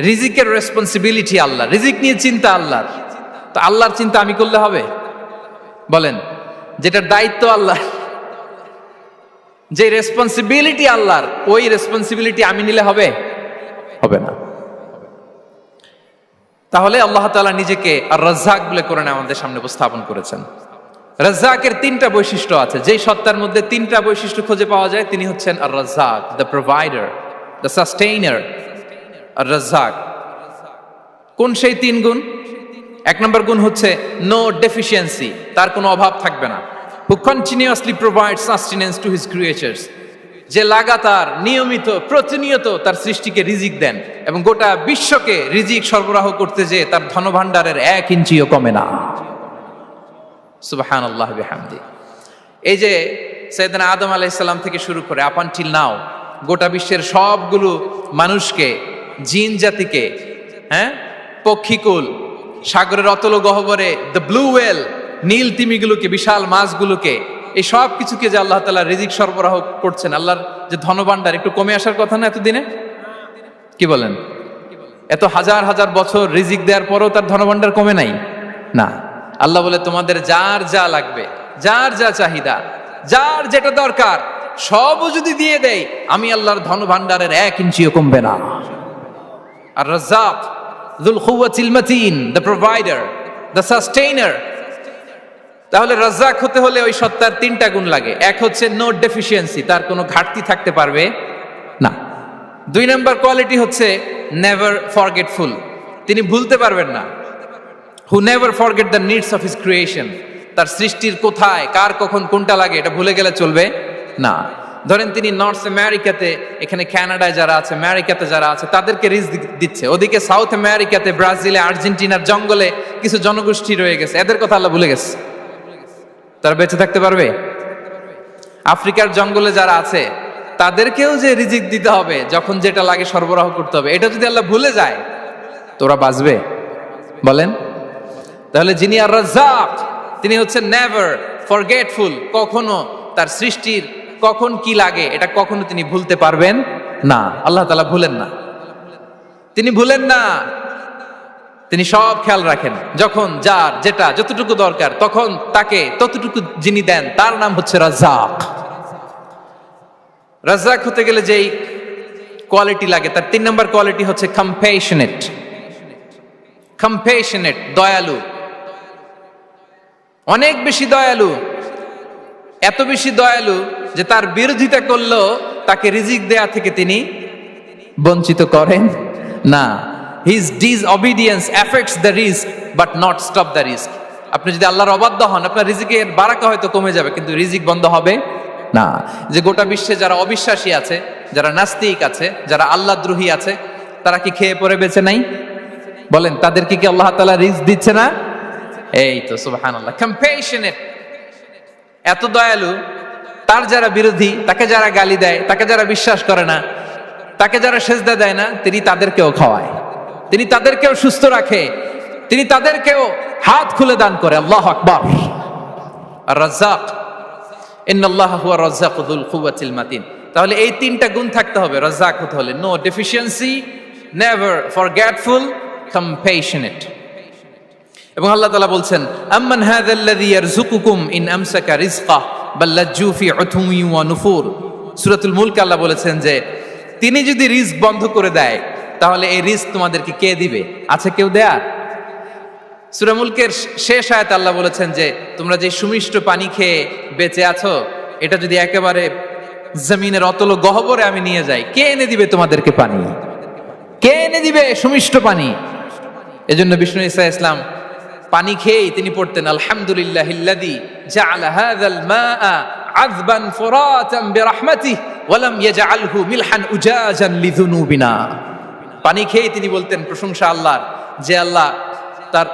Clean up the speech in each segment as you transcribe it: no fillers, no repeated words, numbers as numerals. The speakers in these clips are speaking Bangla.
রিজিকের রেসপন্সিবিলিটি আল্লাহ, রিজিক নিয়ে চিন্তা আল্লাহর। তো আল্লাহর চিন্তা আমি করলে হবে? বলেন, যেটার দায়িত্ব আল্লাহ, যে রেসপন্সিবিলিটি আল্লাহর, ওই রেসপন্সিবিলিটি আমি নিলে হবে? হবে না। তাহলে আল্লাহ তাআলা নিজেকে আর রাজ্জাক বলে কোরআনে আমাদের সামনে উপস্থাপন করেছেন। রাজ্জাকের তিনটা বৈশিষ্ট্য আছে, যেই সত্তার মধ্যে তিনটা বৈশিষ্ট্য খুঁজে পাওয়া যায় তিনি হচ্ছেন আর রাজ্জাক, দ্য প্রোভাইডার, দ্য সাস্টেইনার। আর রাজ্জাক কোন সেই তিন গুণ? এক নম্বর গুণ হচ্ছে নো ডেফিসিয়েন্সি, তার কোনো অভাব থাকবে না। হু continuously provide sustenance to his creatures, যে লাগাতার নিয়মিত প্রতিনিয়ত তার সৃষ্টিকে রিজিক দেন এবং গোটা বিশ্বকে রিজিক সরবরাহ করতে যে তার ধনভাণ্ডারের 1 ইঞ্চিও কমে না। সুবহানাল্লাহ বিহামদি। এই যে সাইয়েদনা আদম আলাইহিস সালাম থেকে শুরু করে আপ আনটিল নাও গোটা বিশ্বের সবগুলো মানুষকে, জিন জাতিকে, পক্ষীকুল, সাগরের অতল গহ্বরে দ্য ব্লু ওয়েল, নীল তিমিগুলোকে, বিশাল মাছগুলোকে, এই সব কিছুকে যে আল্লাহ তাআলা রিজিক সরবরাহ করছেন, আল্লাহর যে ধনভাণ্ডার একটু কমে আসার কথা না এতদিনে? কি বলেন? এত হাজার হাজার বছর রিজিক দেওয়ার পরও তার ধনভাণ্ডার কমে নাই না। আল্লাহ বলে তোমাদের যার যা লাগবে, যার যা চাহিদা, যার যেটা দরকার সবও যদি দিয়ে দেই, আমি আল্লাহর ধনভাণ্ডারের 1 ইঞ্চিও কমবে না। আর Razzak যুল কুওয়াতিল মাতিন, the provider, the sustainer. তাহলে রাজ্জাক হতে হলে ওই সত্তার তিনটা গুণ লাগে। এক হচ্ছে নো ডেফিসিয়েন্সি, তার কোনো ঘাটতি থাকতে পারবে না। 2 নম্বর কোয়ালিটি হচ্ছে নেভার ফরগেটফুল, তিনি ভুলতে পারবেন না। Who never forget the needs of his creation, তার সৃষ্টির কোথায় কার কখন কোনটা লাগে এটা ভুলে গেলে চলবে না। ধরেন তিনি নর্থ আমেরিকাতে, এখানে কানাডায় যারা আছে, আমেরিকাতে যারা আছে, তাদেরকে রিজিক দিচ্ছে। ওদিকে সাউথ আমেরিকাতে, ব্রাজিলে, আর্জেন্টিনার জঙ্গলে কিছু জনগোষ্ঠী রয়ে গেছে, এদের কথা আল্লাহ ভুলে গেছে। তারা বেঁচে থাকতে পারবে? আফ্রিকার জঙ্গলে যারা আছে তাদেরকেও যে রিজিক দিতে হবে, যখন যেটা লাগে সরবরাহ করতে হবে, এটা যদি আল্লাহ ভুলে যায় তোরা বাঁচবে? বলেন। তাহলে যিনি আর রাজ্জাক তিনি হচ্ছেন নেভার ফরগেটফুল, কখনো তার সৃষ্টির কখন কি লাগে এটা কখনো তিনি ভুলতে পারবেন না। আল্লাহ তাআলা ভুলেন না, তিনি ভুলেন না, তিনি সব খেয়াল রাখেন। যখন যার যেটা যতটুকু দরকার তখন তাকে ততটুকু যিনি দেন তার নাম হচ্ছে রাজ্জাক। রাজ্জাক হতে গেলে যেই কোয়ালিটি লাগে তার 3 নম্বর কোয়ালিটি হচ্ছে কম্প্যাশনেট। কম্প্যাশনেট, দয়ালু, অনেক বেশি দয়ালু। এত বেশি দয়ালু যে তার বিরোধিতা করলেও তাকে রিজিক দেয়া থেকে তিনি বঞ্চিত করেন না। His disobedience affects the risk but not stop the risk. আপনি যদি আল্লাহর অবাধ্য হন, আপনার রিজিকের বারাকা হয়তো কমে যাবে কিন্তু রিজিক বন্ধ হবে না। যে গোটা বিশ্বে যারা অবিশ্বাসী আছে, যারা নাস্তিক আছে, যারা আল্লাহদ্রোহী আছে, তারা কি খেয়ে পরে বেঁচে নাই? বলেন, তাদেরকে কি আল্লাহ তাআলা রিজিক দিচ্ছে না? এই তো সুবহানাল্লাহ। কম্প্যাশনেট, এত দয়ালু, তার যারা বিরোধী, তাকে যারা গালি দেয়, তাকে যারা বিশ্বাস করে না, তাকে যারা সেজদা দেয় না, তিনি তাদেরকেও খাওয়ায়, তিনি তাদেরকেও সুস্থ রাখে, তিনি তাদেরকেও হাত খুলে দান করে। আল্লাহু আকবার। আর রাজ্জাক, ইন্নাল্লাহা হুয়া রাজ্জাকু যুল কুওয়াতিল মাতিন। তাহলে এই তিনটা গুণ থাকতে হবে রাজ্জাক হতে হলে: no deficiency, never forgetful, compassionate. এবং আল্লাহ তাআলা বলছেন, আম্মান হাযাল্লাযী ইয়ারযুকুকুম ইন আমসাকা রিজকাহ বাল লাজ্জু ফি উতুওয়ি ওয়া নুফুর। সূরাতুল মুলক আল্লাহ বলেছেন যে তিনি যদি রিজক বন্ধ করে দেয় তাহলে এই রিজক তোমাদেরকে কে দিবে? আছে কেউ দেয়ার? সূরা মুলকের শেষ আয়াতে আল্লাহ বলেছেন যে তোমরা যে সুমিষ্ট পানি খেয়ে বেঁচে আছো, এটা যদি একেবারে জমিনের অতল গহ্বরে আমি নিয়ে যাই, কে এনে দিবে তোমাদেরকে পানি? কে এনে দিবে সুমিষ্ট পানি? এজন্য বিষ্ণু ঈসা ইসলাম পানি খেয়েই তিনি পড়তেন, আলহামদুলিল্লাহিল্লাযী জাআলা হাযাল মাআ আযবান ফুরাতান বিরাহমাতিহি ওয়া লাম ইয়াজআলহু মিলহান উজাজান লিযুনুবিনা। পানি খেয়েই তিনি বলতেন প্রশংসা আল্লাহর, যে আল্লাহ তার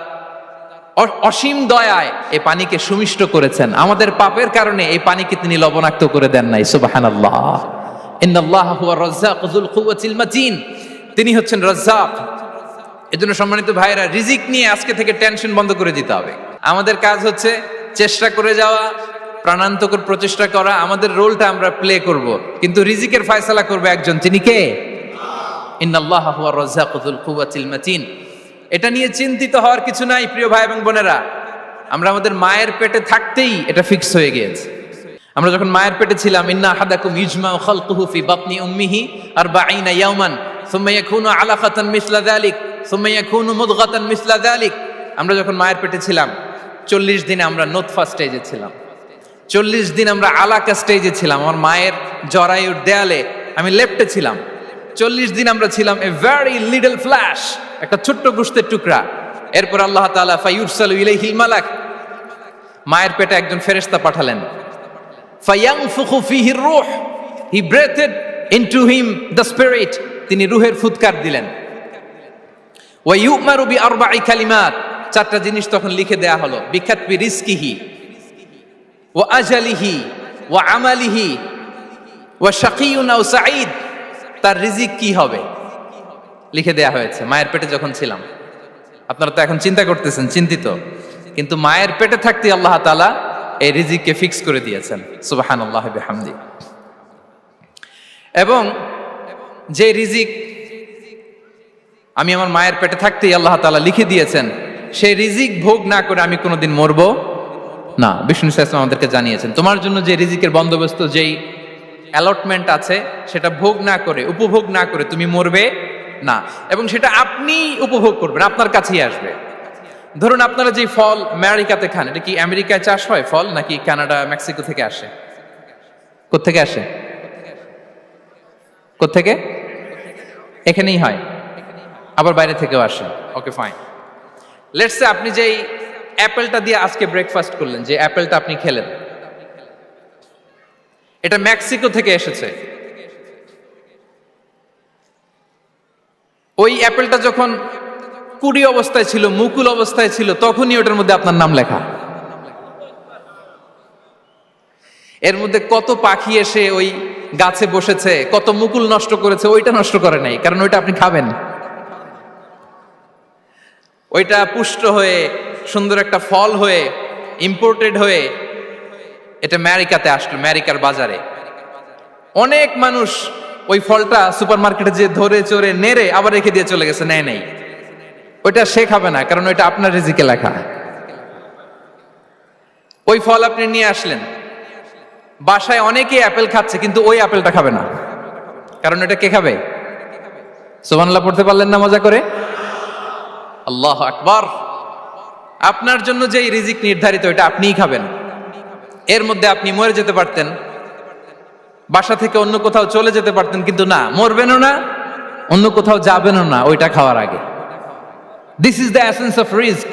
অসীম দয়ায় এই পানিকে সুমিষ্ট করেছেন, আমাদের পাপের কারণে এই পানিকে তিনি লবণাক্ত করে দেন নাই। সুবহানাল্লাহ। ইন্নাল্লাহা হুয়া রাজ্জাকু যুল কুওয়াতিল মাতিন, তিনি হচ্ছেন রাজ্জাক। এজন্য সম্মানিত ভাইরা, রিজিক নিয়ে আজকে থেকে টেনশন বন্ধ করে দিতে হবে। আমাদের কাজ হচ্ছে চেষ্টা করে যাওয়া, প্রাণান্তকর প্রচেষ্টা করা, আমাদের রোলটা আমরা প্লে করব, কিন্তু রিজিকের ফয়সালা করবে একজন। তিনি কে? ইন্নাল্লাহা হুয়ার রাজ্জাকু যুল কুওয়াতিল মাতিন। এটা নিয়ে চিন্তিত হওয়ার কিছু নাই প্রিয় ভাই এবং বোনেরা। আমরা আমাদের মায়ের পেটে থাকতেই এটা ফিক্স হয়ে গিয়েছে। আমরা যখন মায়ের পেটে ছিলাম, ইন্না আহাদাকুম ইজমাউ খালকুহু ফি বাতনি উম্মিহি 40 ইয়াওমান সুম্মা ইয়াকুনু আলাকাতান মিসলা যালিক সুম্মা ইয়াকুনু মুদগাতান মিসলা যালিক। আমরা যখন মায়ের পেটে ছিলাম 40 দিনে আমরা নুতফা স্টেজে ছিলাম, 40 দিন আমরা আলাকা স্টেজে ছিলাম। আমার মায়ের জরায়ুর দেয়ালে আমি লেপ্টে ছিলাম। 40 দিন আমরা ছিলাম এ ভেরি লিটল ফ্ল্যাশ, একটা ছোট্ট গোশতের টুকরা। এরপর আল্লাহ তাআলা ফায়ুরসালু ইলাইহিল মালাক, মায়ের পেটে একজন ফেরেশতা পাঠালেন। ফায়ানফুখু ফিহির রূহ, he breathed into him the spirit, তিনি রূহের ফুৎকার দিলেন। ওয়া ইউমারু বিআরবা'i কালিমাত, 4টা জিনিস তখন লিখে দেয়া হলো। বিকাতবি রিজকিহি ওয়া আজালিহি ওয়া আমালিহি ওয়া শাকিয়ুন আও সাঈদ, তার রিজিক কি হবে লিখে দেয়া হয়েছে মায়ের পেটে যখন ছিলাম। আপনারা তো এখন চিন্তা করতেছেন, চিন্তিত, কিন্তু মায়ের পেটে থাকতে আল্লাহ তাআলা এই রিজিককে ফিক্স করে দিয়েছেন। সুবহানাল্লাহ বিহামদি। এবং যে রিজিক আমি আমার মায়ের পেটে থাকতেই আল্লাহ তাআলা লিখে দিয়েছেন, সেই রিজিক ভোগ না করে আমি কোনোদিন মরবো না। বিষ্ণু ইসলাম আমাদেরকে জানিয়েছেন, তোমার জন্য যে রিজিকের বন্দোবস্ত, যেই অ্যালটমেন্ট আছে, সেটা ভোগ না করে, উপভোগ না করে তুমি মরবে না। এবং সেটা আপনি উপভোগ করবেন, আপনার কাছেই আসবে। ধরুন আপনারা যে ফল আমেরিকাতে খান, এটা কি আমেরিকায় চাষ হয় ফল, নাকি কানাডা মেক্সিকো থেকে আসে? কোত্থেকে আসে? কোত্থেকে? এখানেই হয়, আবার বাইরে থেকেও আসে। Okay fine. লেটস সে আপনি যেই অ্যাপেলটা দিয়ে আজকে ব্রেকফাস্ট করলেন, যে অ্যাপেলটা আপনি খেলেন, এটা মেক্সিকো থেকে এসেছে। ওই অ্যাপেলটা যখন কুড়ি অবস্থায় ছিল, মুকুল অবস্থায় ছিল, তখনই ওটার মধ্যে আপনার নাম লেখা। এর মধ্যে কত পাখি এসে ওই গাছে বসেছে, কত মুকুল নষ্ট করেছে, ওইটা নষ্ট করে নাই, কারণ ওইটা আপনি খাবেন। ওইটা পুষ্ট হয়ে সুন্দর একটা ফল হয়ে ইম্পোর্টেড হয়ে এটা আমেরিকাতে আসলো, আমেরিকার বাজারে। অনেক মানুষ ওই ফলটা সুপার মার্কেটে যে ধরে চড়ে নেড়ে আবার রেখে দিয়ে চলে গেছে, নেয় নেই। ওইটা সে খাবে না, কারণ ওইটা আপনার রিজিকে লেখা। ওই ফল আপনি নিয়ে আসলেন, বাসায় অনেকেই অ্যাপেল খাচ্ছে, কিন্তু ওই অ্যাপেলটা খাবে না, কারণ এটা কে খাবে? সুবহানাল্লাহ পড়তে পারলেন না মজা করে? আল্লাহু আকবার। আপনার জন্য যে রিজিক নির্ধারিত, এটা আপনিই খাবেন। এর মধ্যে আপনি মরে যেতে পারতেন, বাসা থেকে অন্য কোথাও চলে যেতে পারতেন, কিন্তু না, মরবেনও না, অন্য কোথাও যাবেনও না ওইটা খাওয়ার আগে। This is the essence of risk,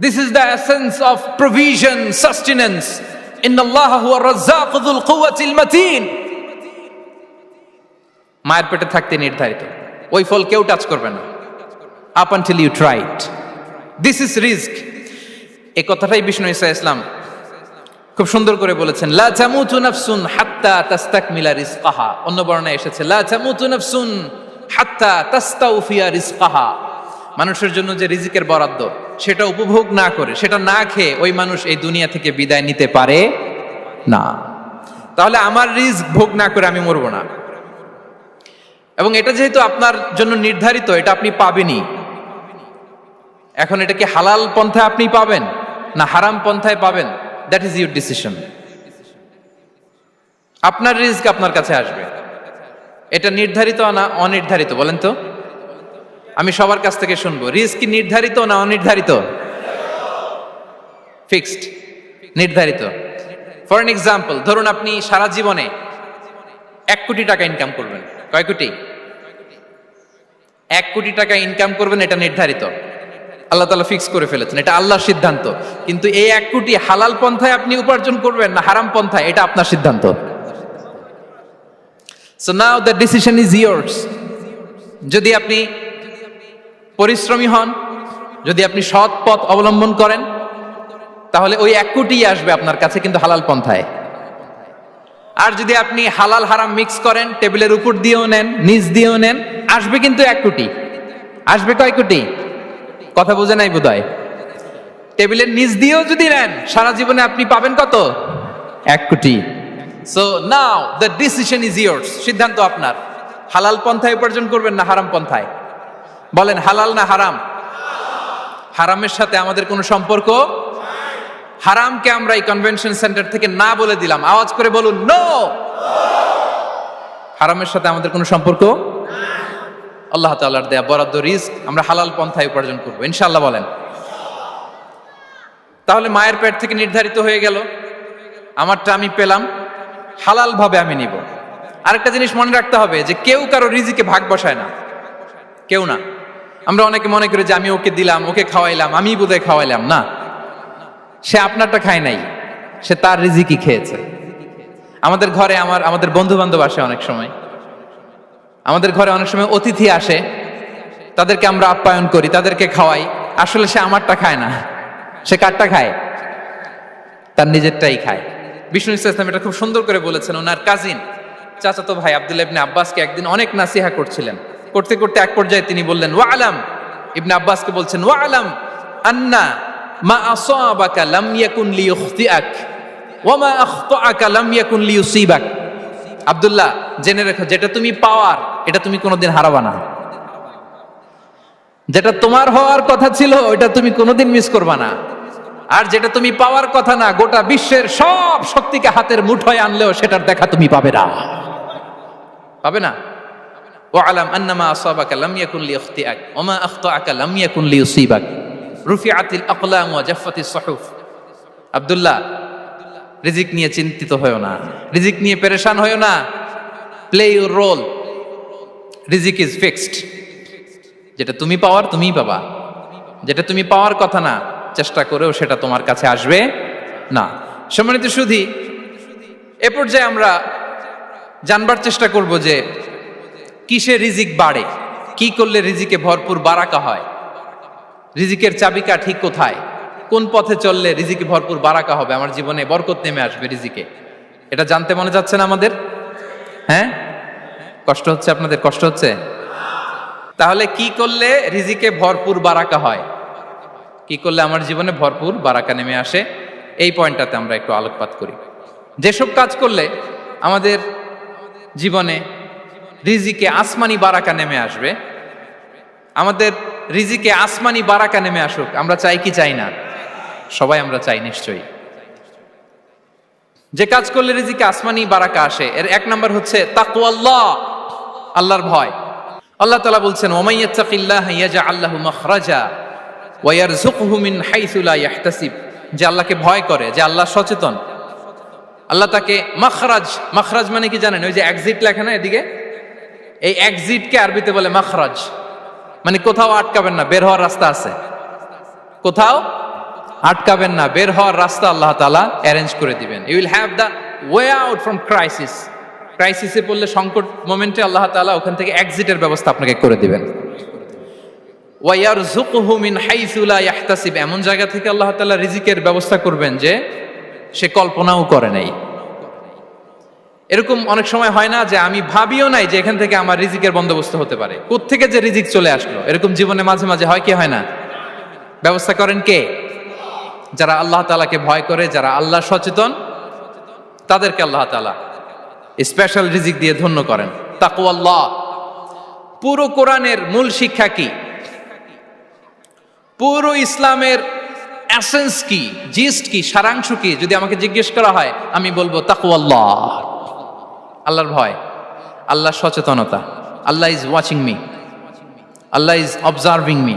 this is the essence of provision, sustenance. ইন্নাল্লাহা হুয়ার রাজ্জাকু যুল কুওয়াতিল মাতিন। মায়ের পেটে থাকতে নির্ধারিত, ওই ফল কেউ টাচ করবে না up until you try it. This is risk. এই কথাটাই বিষ্ণু ঈসা ইসলাম খুব সুন্দর করে বলেছেন, লা তামুতু নাফসুন হাত্তা তাস্তাকমিলা রিজকাহা। অন্য বর্ণনায় এসেছে লা তামুতু নাফসুন হাত্তা তাস্তাউফিয়া রিজকাহা। মানুষের জন্য যে রিজিকের বরাদ্দ, সেটা উপভোগ না করে, সেটা না খেয়ে ওই মানুষ এই দুনিয়া থেকে বিদায় নিতে পারে না। তাহলে আমার রিস্ক ভোগ না করে আমি মরবো না। এবং এটা যেহেতু আপনার জন্য নির্ধারিত, এটা আপনি পাবেনই। এখন এটা কি হালাল পন্থায় আপনি পাবেন না হারাম পন্থায় পাবেন, দ্যাট ইজ ইউর ডিসিশন। আপনার রিস্ক আপনার কাছে আসবে। এটা নির্ধারিত না অনির্ধারিত বলেন তো? আমি সবার কাছ থেকে শুনবো, রিস্ক কি নির্ধারিত না অনির্ধারিত? ফিক্সড, নির্ধারিত। ফর এন এক্সাম্পল, ধরুন আপনি সারা জীবনে 1 কোটি টাকা ইনকাম করবেন। কয় কোটি? 1 কোটি টাকা ইনকাম করবেন, এটা নির্ধারিত, আল্লাহ তাআলা ফিক্স করে ফেলেছেন, এটা আল্লাহর সিদ্ধান্ত। কিন্তু এই 1 কোটি হালাল পন্থায় আপনি উপার্জন করবেন না হারাম পন্থায়, এটা আপনার সিদ্ধান্ত। So now the decision is years. যদি আপনি পরিশ্রমী হন, যদি আপনি সৎ পথ অবলম্বন করেন, তাহলে ওই 1 কোটি আসবে আপনার কাছে, কিন্তু হালাল পন্থায়। আর যদি আপনি হালাল হারাম মিক্স করেন, টেবিলের উপর দিয়েও নেন, নিচ দিয়েও নেন, আসবে কিন্তু 1 কোটি। আসবে কয় কোটি? কথা বোঝে নাই বোধহয়। টেবিলের নিচ দিয়েও যদি নেন, সারা জীবনে আপনি পাবেন কত? 1 কোটি। So now the decision is years. সিদ্ধান্ত আপনার। হালাল পন্থায় উপার্জন করবেন না হারাম পন্থায়? বলেন হালাল না হারাম? হারামের সাথে আমাদের কোনো সম্পর্ক? হারামকে আমরা এই কনভেনশন সেন্টার থেকে না বলে দিলাম, আওয়াজ করে বলুন নো। হারামের সাথে আমাদের কোনো সম্পর্ক? আল্লাহ তাআলার দেয়া বরাদ্দ রিস্ক আমরা হালাল পন্থায় উপার্জন করবো ইনশাআল্লাহ। বলেন। তাহলে মায়ের পেট থেকে নির্ধারিত হয়ে গেল, আমারটা আমি পেলাম, হালাল ভাবে আমি নিব। আরেকটা জিনিস মনে রাখতে হবে যে কেউ কারো রিজিকে ভাগ বসায় না, কেউ না। আমরা অনেকে মনে করি যে আমি ওকে দিলাম, ওকে খাওয়াইলাম, আমি বোধহয় খাওয়াইলাম। না, সে আপনারটা খায় নাই, সে তার রিজিকই খেয়েছে। আমাদের ঘরে আমাদের বন্ধু বান্ধব আসে অনেক সময়, আমাদের ঘরে অনেক সময় অতিথি আসে, তাদেরকে আমরা আপ্যায়ন করি, তাদেরকে খাওয়াই। আসলে সে আমারটা খায় না, সে কারটা খায়? তার নিজেরটাই খায়। বিষ্ণু ইসলাম এটা খুব সুন্দর করে বলেছেন। ওনার কাজিন চাচাতো ভাই আব্দুল্লাহ ইবনে আব্বাসকে একদিন অনেক নাসিহা করছিলেন। করতে করতে এক পর্যায়ে তিনি বললেন, ওয়া আলাম, ইবনে আব্বাসকে বলছেন, ওয়া আলাম আন্না মা আসাবাকা লাম ইয়াকুন লিইখতিআক ওয়া মা আখতাআকা লাম ইয়াকুন লিইউসিবাক। আব্দুল্লাহ, জেনে রেখো, যেটা তুমি পাওয়ার এটা তুমি কোনোদিন হারাবা না। যেটা তোমার হওয়ার কথা ছিল ওটা তুমি কোনোদিন মিস করবা না। আর যেটা তুমি পাওয়ার কথা না, গোটা বিশ্বের সব শক্তিকে হাতের মুঠোয় আনলেও সেটার দেখা তুমি পাবে না, পাবে না। ওয়া আলাম আন্নামা আসাবাকা লাম ইয়াকুন লিইখতিআক ওয়া মা আখতাআকা লাম ইয়াকুন লিইউসিবাক রুফিআতিল আকলাম ওয়া জাফফাতিস সুহুফ। আব্দুল্লাহ, রিজিক নিয়ে চিন্তিত হয়ো না, রিজিক নিয়ে পেরেশান হয়ো না। প্লে ইউর রোল, রিজিক ইজ ফিক্সড। যেটা তুমি পাওয়ার তুমিই পাবা, যেটা তুমি পাওয়ার কথা না চেষ্টা করেও সেটা তোমার কাছে আসবে না। সম্মানিত সুধী, এ পর্যায়ে আমরা জানবার চেষ্টা করব যে কিসে রিজিক বাড়ে, কি করলে রিজিকে ভরপুর বারাকা হয়, রিজিকের চাবিকা ঠিক কোথায়, কোন পথে চললে রিজিকে ভরপুর বারাকা হবে, আমার জীবনে বরকত নেমে আসবে রিজিকে। এটা জানতে মনে যাচ্ছে না আমাদের? হ্যাঁ, কষ্ট হচ্ছে আপনাদের? কষ্ট হচ্ছে? তাহলে কি করলে রিজিকে ভরপুর বারাকা হয়, কি করলে আমার জীবনে ভরপুর বারাকা নেমে আসে, এই পয়েন্টটাতে আমরা একটু আলোকপাত করি। যেসব কাজ করলে আমাদের জীবনে রিজিকে আসমানি বারাকা নেমে আসবে, আমাদের রিজিকে আসমানি বারাকা নেমে আসুক, আমরা চাই কি চাই না? সবাই আমরা চাই নিশ্চয়ই। যে কাজ করলে রিজিকে আসমানি বারাকা আসে, এর এক নাম্বার হচ্ছে তাকওয়াল্লাহ, আল্লাহর ভয়। আল্লাহ তাআলা বলছেন, ওয়া ইয়াত্তাকিল্লাহা ইয়াজআল লাহু মাখরাজা ওয়া ইয়ারযুকহু মিন হাইসু লা ইয়াহতাসিব। যে আল্লাহকে ভয় করে, যে আল্লাহ সচেতন, আল্লাহ তাকে মাখরাজ, মাখরাজ মানে কি জানেন? ওই যে এক্সিট লেখা না এদিকে, এই এক্সিটকে আরবিতে বলে মাখরাজ, মানে কোথাও আটকাবেন না, বের হওয়ার রাস্তা আছে, কোথাও আটকাবেন না, বের হওয়ার রাস্তা আল্লাহ তাআলা অ্যারেঞ্জ করে দিবেন। You will have the way out from crisis. ক্রাইসিসে পড়লে, সংকট মোমেন্টে আল্লাহ তাআলা ওখান থেকে এক্সিটের ব্যবস্থা আপনাকে করে দিবেন। ওয়া ইয়ারযুকহু মিন হাইসু লা ইয়াহতাসিব, এমন জায়গা থেকে আল্লাহ তাআলা রিজিকের ব্যবস্থা করবেন যে সে কল্পনাও করে নাই। এরকম অনেক সময় হয় না যে আমি ভাবিও নাই যে এখান থেকে আমার রিজিকের বন্দোবস্ত হতে পারে, কোত্থেকে যে রিজিক চলে আসলো, এরকম জীবনে মাঝে মাঝে হয় কি হয় না? ব্যবস্থা করেন কে? যারা আল্লাহ তাআলাকে ভয় করে, যারা আল্লাহ সচেতন, তাদেরকে আল্লাহ তাআলা স্পেশাল রিজিক দিয়ে ধন্য করেন। তাকওয়াল্লাহ। পুরো কোরআনের মূল শিক্ষা কি? পুরো ইসলামের এসেন্স কি, জিস্ট কি, সারাংশ কি যদি আমাকে জিজ্ঞেস করা হয়, আমি বলবো তাকওয়াল্লাহ, আল্লাহর ভয়, আল্লাহর সচেতনতা। Allah is watching me, Allah is observing me.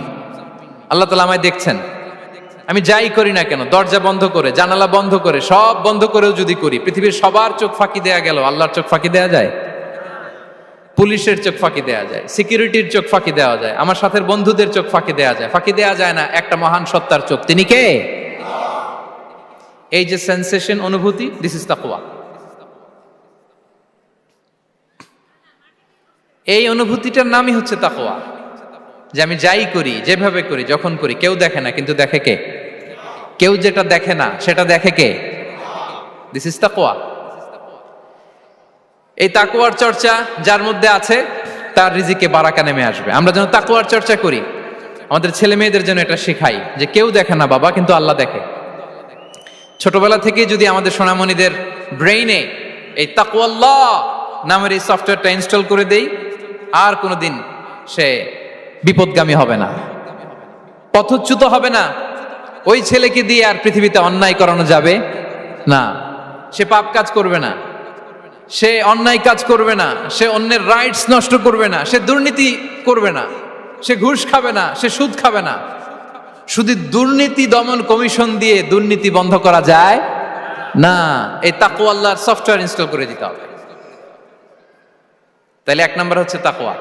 আল্লাহ তাআলা আমায় দেখছেন, আমি যাই করি না কেন, দরজা বন্ধ করে, জানালা বন্ধ করে, সব বন্ধ করেও যদি করি, পৃথিবীর সবার চোখ ফাঁকি দেয়া গেল, আল্লাহর চোখ ফাঁকি দেয়া যায়? পুলিশের চোখ ফাঁকি দেয়া যায়, সিকিউরিটির চোখ ফাঁকি দেওয়া যায়, আমার সাথের বন্ধুদের চোখ ফাঁকি দেয়া যায়, ফাঁকি দেয়া যায় না একটা মহান সত্তার চোখ। তিনি কে? এই যে সেন্সেশন, অনুভূতি, দিস ইজ তাকওয়া। এই অনুভূতিটার নামই হচ্ছে তাকওয়া, যে আমি যাই করি, যেভাবে করি, যখন করি, কেউ দেখে না, কিন্তু দেখে কে? কেউ যেটা দেখে না সেটা দেখে কে? দিস ইজ তাকওয়া। এই তাকওয়ার চর্চা যার মধ্যে আছে, তার রিজিকে বারাকা নেমে আসবে। আমরা যেন তাকওয়ার চর্চা করি, আমাদের ছেলে মেয়েদের জন্য এটা শেখাই যে কেউ দেখে না বাবা, কিন্তু আল্লাহ দেখে। ছোটবেলা থেকে যদি আমাদের সোনামণিদের ব্রেইনে এই তাকওয়াল্লাহ নামের এই সফটওয়্যারটা ইনস্টল করে দেই, আর কোনোদিন সে বিপদগামী হবে না, পথচ্যুত হবে না। ওই ছেলেকে দিয়ে আর পৃথিবীতে অন্যায় করানো যাবে না। সে পাপ কাজ করবে না, সে অন্যায় কাজ করবে না, সে অন্যের রাইটস নষ্ট করবে না, সে দুর্নীতি করবে না, সে ঘুষ খাবে না, সে সুদ খাবে না। শুধু দুর্নীতি দমন কমিশন দিয়ে দুর্নীতি বন্ধ করা যায় না। এই তাকওয়া আল্লাহর সফটওয়্যার ইনস্টল করে দিতে হবে। তাহলে এক নাম্বার হচ্ছে তাকওয়া।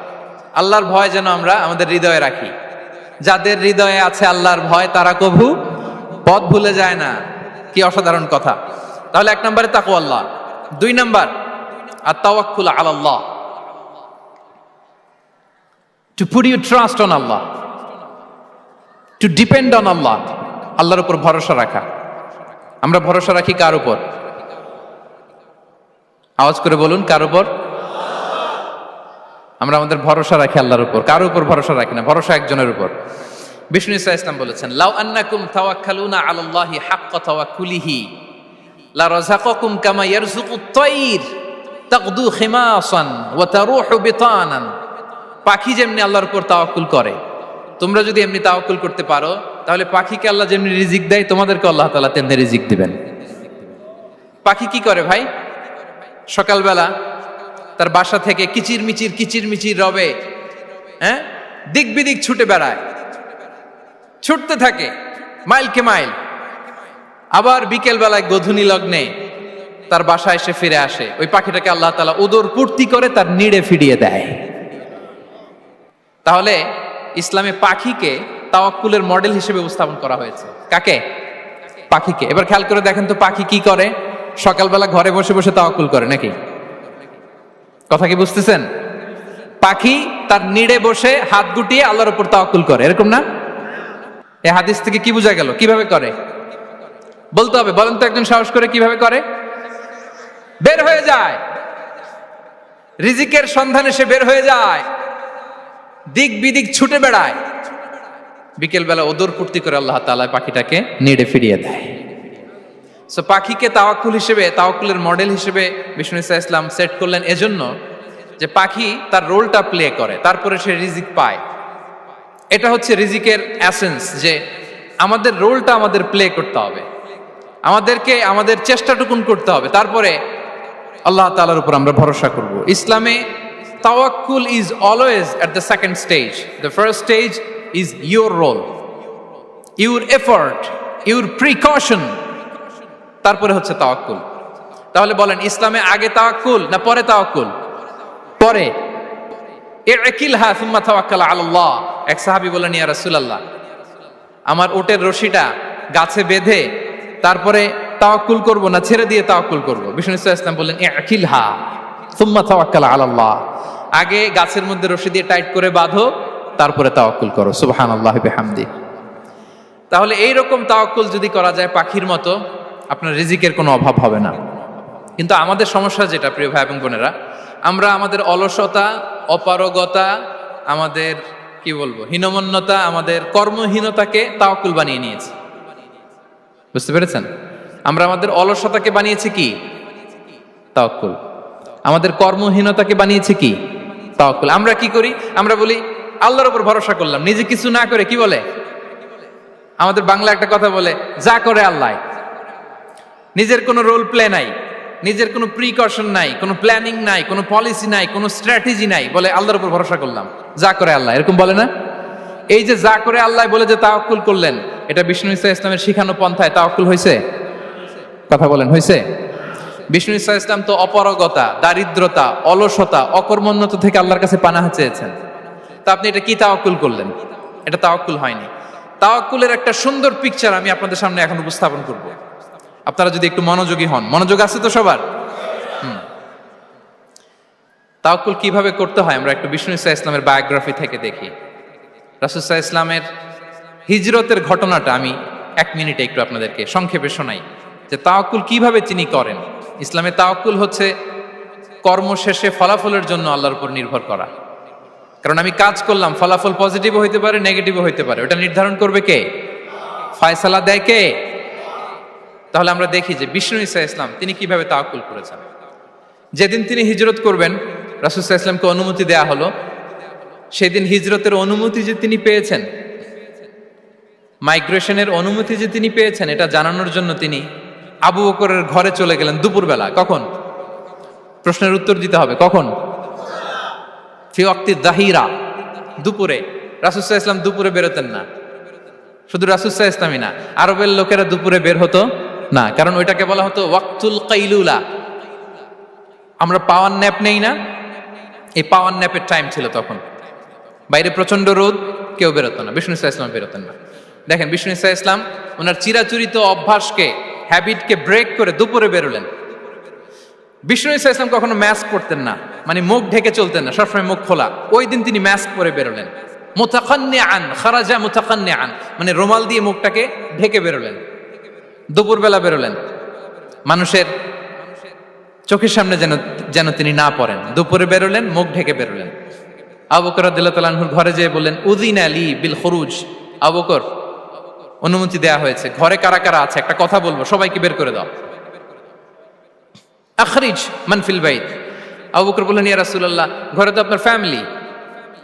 আল্লাহর ভয় যেন আমরা আমাদের হৃদয়ে রাখি। যাদের হৃদয়ে আছে আল্লাহর ভয় তারা কভু পথ ভুলে যায় না। কি অসাধারণ কথা। তাহলে এক নম্বরে তাকওয়া আল্লাহ। দুই নাম্বার আত-তাওয়াক্কুল আলাল্লাহ, to put your trust on Allah, to depend on Allah. আল্লাহর উপর ভরসা রাখা। আমরা ভরসা রাখি কার উপর? আওয়াজ করে বলুন, কার উপর? আমরা আমাদের ভরসা রাখি আল্লাহর উপর, কার উপর ভরসা রাখি না। ভরসা একজনের উপর। বিষ্ণু ইসা ইসলাম বলেছেন, লাউ আন্নাকুম তাওয়াক্কালুনা আলাল্লাহি হাক্কা তাওয়াক্কুলিহি লা রাযাকাকুম কামা ইয়ারযুকুত তায়র তাগদু খিমাসান ওয়া তারুহু বিতানান। পাখি যেমনি আল্লাহর উপর তাওয়াক্কুল করে, তোমরা যদি এমনি তাওয়াক্কুল করতে পারো তাহলে পাখিকে আল্লাহ যেমনি রিজিক দেয় তোমাদেরকে আল্লাহ তাআলা তেমনি রিজিক দিবেন। পাখি কি করে ভাই? সকালবেলা তার বাসা থেকে কিচির মিচির রবে, হ্যাঁ, দিক বিদিক ছুটে বেড়ায়, ছুটতে থাকে মাইলকে মাইল। আবার বিকেল বেলায় গোধূলি লগ্নে তার বাসায় এসে ফিরে আসে। ওই পাখিটাকে আল্লাহ তাআলা উদর পূর্তি করে তার নিড়ে ফিরিয়ে দেয়। তাহলে ইসলামে পাখিকে তাওয়াক্কুলের মডেল হিসেবে উপস্থাপন করা হয়েছে। কাকে? পাখিকে। এবার খেয়াল করে দেখেন তো পাখি কি করে? সকালবেলা ঘরে বসে বসে তাওয়াক্কুল করে নাকি? কথা কি বুঝতেছেন? পাখি তার নিড়ে বসে হাত গুটিয়ে আল্লাহর উপর তাওয়াক্কুল করে, এরকম না? এই হাদিস থেকে কি বোঝা গেল? কিভাবে করে বলতে হবে, বলেন তো একজন সাহস করে কিভাবে করে? বের হয়ে যায়, রিজিকের সন্ধানে সে বের হয়ে যায়, দিক বিদিক ছুটে বেড়ায়, বিকেল বেলা ওদর পূর্তি করে আল্লাহ তাআলা পাখিটাকে নিড়ে ফিরিয়ে দেয়। সো পাখিকে তাওয়াক্কুল হিসেবে, তাওয়াক্কুলের মডেল হিসেবে বিষ্ণু ইসা ইসলাম সেট করলেন এজন্য যে পাখি তার রোলটা প্লে করে, তারপরে সে রিজিক পায়। এটা হচ্ছে রিজিকের এসেন্স, যে আমাদের রোলটা আমাদের প্লে করতে হবে, আমাদেরকে আমাদের চেষ্টাটুকুন করতে হবে, তারপরে আল্লাহ তাআলার উপর আমরা ভরসা করব। ইসলামে তাওয়াক্কুল is always at the second stage. The first stage is your role, your effort, your precaution, তারপরে হচ্ছে তাওয়াক্কুল। তাহলে বলেন, ইসলামে আগে তাওয়াক্কুল না পরে তাওয়াক্কুল? পরে। ইকিলহা সুম্মা তাওয়াক্কাল আলাল্লাহ। এক সাহাবী বলেন, ইয়া রাসূলুল্লাহ, আমার ওটের রশিটা গাছে বেঁধে তারপরে তাওয়াক্কুল করব না ছেড়ে দিয়ে তাওয়াক্কুল করব? বিষ্ণু সাল্লাল্লাহু আলাইহি ওয়াসাল্লাম বললেন, ইকিলহা সুম্মা তাওয়াক্কাল আলাল্লাহ। আগে গাছের মধ্যে রশি দিয়ে টাইট করে বাঁধো, তারপরে তাওয়াক্কুল করো। সুবহানাল্লাহি বিহামদি। তাহলে এই রকম তাওয়াক্কুল যদি করা যায় পাখির মতো, আপনার রিজিকের কোনো অভাব হবে না। কিন্তু আমাদের সমস্যা যেটা, প্রিয় ভাই এবং বোনেরা, আমরা আমাদের অলসতা, অপারগতা, আমাদের কি বলবো হীনমন্যতা, আমাদের কর্মহীনতাকে তাওয়াক্কুল বানিয়ে নিয়েছি। বুঝতে পেরেছেন? আমরা আমাদের অলসতাকে বানিয়েছি কি? তাওয়াক্কুল। আমাদের কর্মহীনতাকে বানিয়েছি কি? তাওয়াক্কুল। আমরা কি করি? আমরা বলি আল্লাহর উপর ভরসা করলাম, নিজে কিছু না করে। কি বলে? আমাদের বাংলা একটা কথা বলে, যা করে আল্লাহ। নিজের কোনো রোল প্লে নাই, নিজের কোনো প্রিকশন নাই, কোনো প্ল্যানিং নাই, কোনো পলিসি নাই, কোনো স্ট্র্যাটেজি নাই, বলে আল্লাহর উপর ভরসা করলাম, যা করে আল্লাহ। এরকম বলে না? এই যে যা করে আল্লাহ বলে যে তাওয়াক্কুল করলেন, এটা বিষ্ণু ইসা ইসলামের শিখানো পন্থায় তাওয়াক্কুল হয়েছে? কথা বলেন, হয়েছে? বিষ্ণু ইসা ইসলাম তো অপারগতা, দারিদ্রতা, অলসতা, অকর্মণ্যতা থেকে আল্লাহর কাছে পানাহ চেয়েছেন। তা আপনি এটা কি তাওয়াক্কুল করলেন? এটা তাওয়াক্কুল হয়নি। তাওয়াক্কুলের একটা সুন্দর পিকচার আমি আপনাদের সামনে এখন উপস্থাপন করব, আপনারা যদি একটু মনোযোগী হন। মনোযোগ আছে তো সবার? তাওয়াক্কুল কিভাবে করতে হয় আমরা একটু বিষ্ণু ইসা ইসলামের বায়োগ্রাফি থেকে দেখি। রাসূল সাল্লাল্লাহু আলাইহি ওয়াসাল্লামের হিজরতের ঘটনাটা আমি 1 মিনিটে একটু আপনাদেরকে সংক্ষেপে শোনাই, যে তাওয়াক্কুল কিভাবে তিনি করেন। ইসলামে তাওয়াক্কুল হচ্ছে কর্ম শেষে ফলাফলের জন্য আল্লাহর উপর নির্ভর করা। কারণ আমি কাজ করলাম, ফলাফল পজিটিভও হইতে পারে, নেগেটিভও হইতে পারে, ওটা নির্ধারণ করবে কে? ফয়সালা দেয় কে? তাহলে আমরা দেখি যে বিষ্ণু ইসা ইসলাম তিনি কিভাবে তাওয়াক্কুল করেছেন। যেদিন তিনি হিজরত করবেন, রাসূল সাল্লাল্লাহু আলাইহি ওয়াসাল্লামকে অনুমতি দেয়া হলো সেদিন হিজরতের অনুমতি যে তিনি পেয়েছেন, মাইগ্রেশনের অনুমতি যে তিনি পেয়েছেন, এটা জানানোর জন্য তিনি আবু বকরের ঘরে চলে গেলেন দুপুরবেলা। কখন? প্রশ্নের উত্তর দিতে হবে, কখন? ফি ওয়াক্তি যাহিরা, দুপুরে। রাসূল সাল্লাল্লাহু আলাইহি ওয়াসাল্লাম দুপুরে বেরোতেন না। শুধু রাসূল সাল্লাল্লাহু আলাইহি ওয়াসাল্লামই না, আরবের লোকেরা দুপুরে বের হতো না, কারণ ওইটাকে বলা হতো ওয়াক্তুল কাইলুলা। আমরা পাওয়ার ন্যাপ নেই না, এই পাওয়ার ন্যাপের টাইম ছিল তখন। বাইরে প্রচন্ড রোদ, কেউ বেরোতো না, বিষ্ণু সাল্লাল্লাহু আলাইহি ওয়াসাল্লাম বেরোতেন না। দেখেন, বিষ্ণু সাল্লাল্লাহু আলাইহি ওয়াসাল্লাম ওনার চিরাচরিত অভ্যাসকে, হ্যাবিটকে ব্রেক করে দুপুরে বেরোলেন। বিষ্ণু সাল্লাল্লাহু আলাইহি ওয়াসাল্লাম কখনো মাস্ক পরতেন না, মানে মুখ ঢেকে চলতেন না, সবসময় মুখ খোলা। ওই দিন তিনি মাস্ক পরে বেরোলেন। মুতাকান্নিআন, খারাজা মুতাকান্নিআন, মানে রুমাল দিয়ে মুখটাকে ঢেকে বেরোলেন, দুপুরবেলা বেরোলেন, মানুষের চোখের সামনে যেন তিনি না পড়েন। দুপুরে বেরোলেন, মুখ ঢেকে বেরোলেন। আবু বকর রাদিয়াল্লাহু তাআলা আনহুর ঘরে যেয়ে বললেন, উযিনা লি বিল খুরুজ। আবু বকর, অনুমতি দেয়া হয়েছে, ঘরে কারা কারা আছে একটা কথা বলবো, সবাইকে বের করে দাও। আখরিজ মান ফিল বাইত। আবু বকর বললেন, ইয়া রাসূলুল্লাহ, ঘরে তো আপনার ফ্যামিলি।